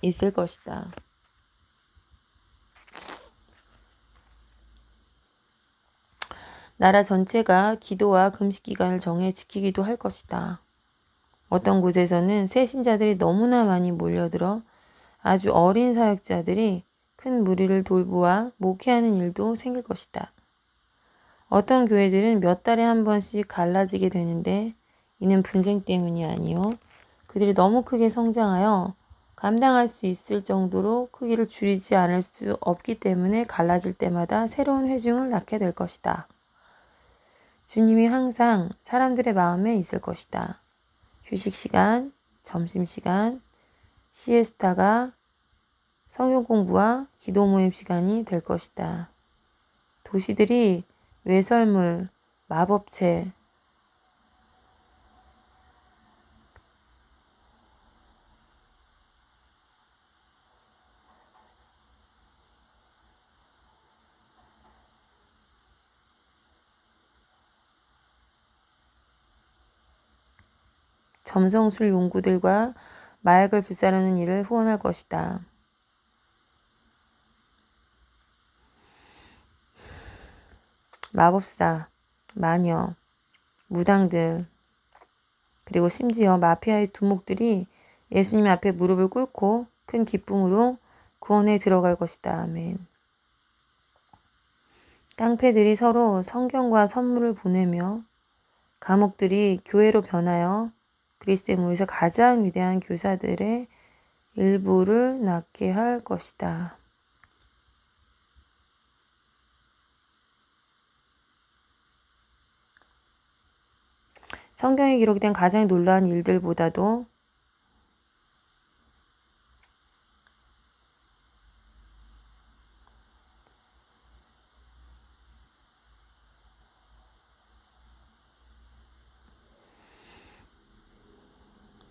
있을 것이다. 나라 전체가 기도와 금식 기간을 정해 지키기도 할 것이다. 어떤 곳에서는 새 신자들이 너무나 많이 몰려들어 아주 어린 사역자들이 큰 무리를 돌보아 목회하는 일도 생길 것이다. 어떤 교회들은 몇 달에 한 번씩 갈라지게 되는데 이는 분쟁 때문이 아니요. 그들이 너무 크게 성장하여 감당할 수 있을 정도로 크기를 줄이지 않을 수 없기 때문에 갈라질 때마다 새로운 회중을 낳게 될 것이다. 주님이 항상 사람들의 마음에 있을 것이다. 휴식 시간, 점심시간, 시에스타가 성경 공부와 기도 모임 시간이 될 것이다. 도시들이 외설물, 마법체, 점성술 용구들과 마약을 불사르는 일을 후원할 것이다. 마법사, 마녀, 무당들, 그리고 심지어 마피아의 두목들이 예수님 앞에 무릎을 꿇고 큰 기쁨으로 구원에 들어갈 것이다. 아멘. 깡패들이 서로 성경과 선물을 보내며 감옥들이 교회로 변하여 그리스도의 몸에서 가장 위대한 교사들의 일부를 낳게 할 것이다. 성경에 기록된 가장 놀라운 일들보다도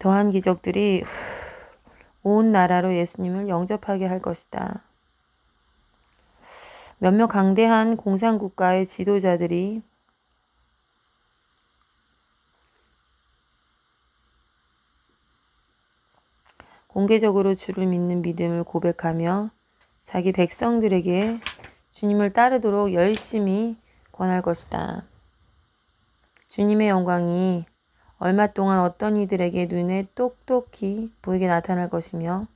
더한 기적들이 온 나라로 예수님을 영접하게 할 것이다. 몇몇 강대한 공산국가의 지도자들이 공개적으로 주를 믿는 믿음을 고백하며 자기 백성들에게 주님을 따르도록 열심히 권할 것이다. 주님의 영광이 얼마 동안 어떤 이들에게 눈에 똑똑히 보이게 나타날 것이며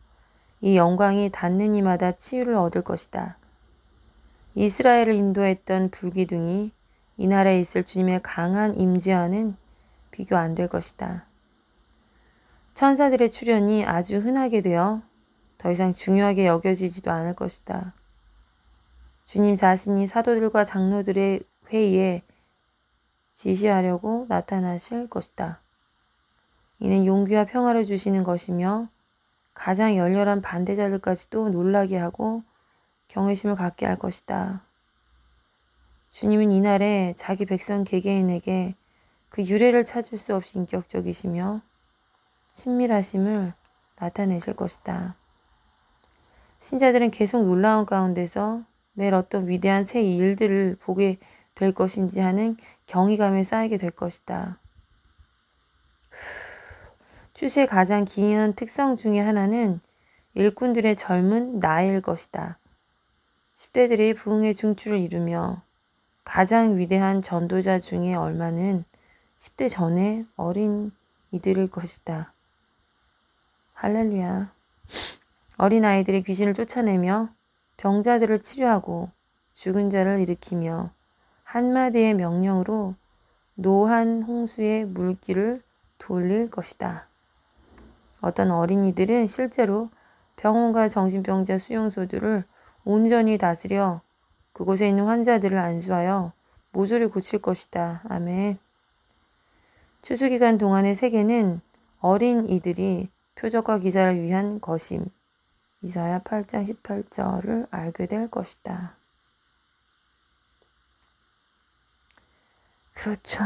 이 영광이 닿는 이마다 치유를 얻을 것이다. 이스라엘을 인도했던 불기둥이 이 나라에 있을 주님의 강한 임재와는 비교 안 될 것이다. 천사들의 출현이 아주 흔하게 되어 더 이상 중요하게 여겨지지도 않을 것이다. 주님 자신이 사도들과 장로들의 회의에 지시하려고 나타나실 것이다. 이는 용기와 평화를 주시는 것이며 가장 열렬한 반대자들까지도 놀라게 하고 경외심을 갖게 할 것이다. 주님은 이날에 자기 백성 개개인에게 그 유래를 찾을 수 없이 인격적이시며 친밀하심을 나타내실 것이다. 신자들은 계속 놀라운 가운데서 매일 어떤 위대한 새 일들을 보게 될 것인지 하는 경이감에 쌓이게 될 것이다. 추수의 가장 기이한 특성 중에 하나는 일꾼들의 젊은 나이일 것이다. 10대들이 부흥의 중추를 이루며 가장 위대한 전도자 중에 얼마는 10대 전의 어린 이들일 것이다. 할렐루야. 어린 아이들이 귀신을 쫓아내며 병자들을 치료하고 죽은 자를 일으키며 한마디의 명령으로 노한 홍수의 물길을 돌릴 것이다. 어떤 어린이들은 실제로 병원과 정신병자 수용소들을 온전히 다스려 그곳에 있는 환자들을 안수하여 모조리 고칠 것이다. 아멘. 추수기간 동안의 세계는 어린이들이 표적과 기사를 위한 것임. 이사야 8장 18절을 알게 될 것이다. 그렇죠.